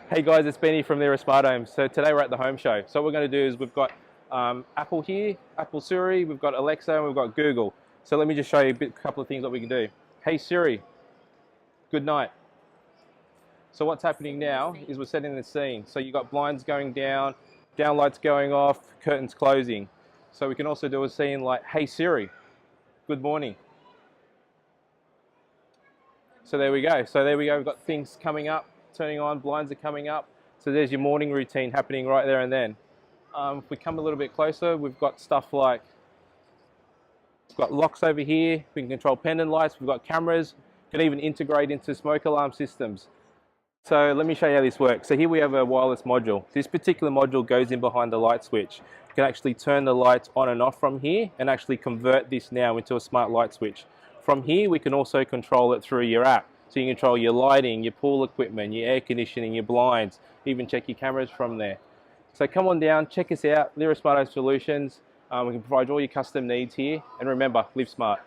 Hey guys, it's Benny from Lera Smart Home. So today we're at the home show. So what we're going to do is we've got Apple here, Apple Siri, we've got Alexa, and we've got Google. So let me just show you a couple of things that we can do. Hey Siri, good night. So what's happening now is we're setting the scene. So you've got blinds going down, downlights going off, curtains closing. So we can also do a scene like, hey Siri, good morning. So there we go. We've got things coming up, turning on, blinds are coming up. So there's your morning routine happening right there and then. If we come a little bit closer, we've got stuff like, we've got locks over here, we can control pendant lights, we've got cameras, can even integrate into smoke alarm systems. So let me show you how this works. So here we have a wireless module. This particular module goes in behind the light switch. You can actually turn the lights on and off from here and actually convert this now into a smart light switch. From here, we can also control it through your app. So you can control your lighting, your pool equipment, your air conditioning, your blinds, even check your cameras from there. So come on down, check us out, Lera Smart Home Solutions. We can provide all your custom needs here. And remember, live smart.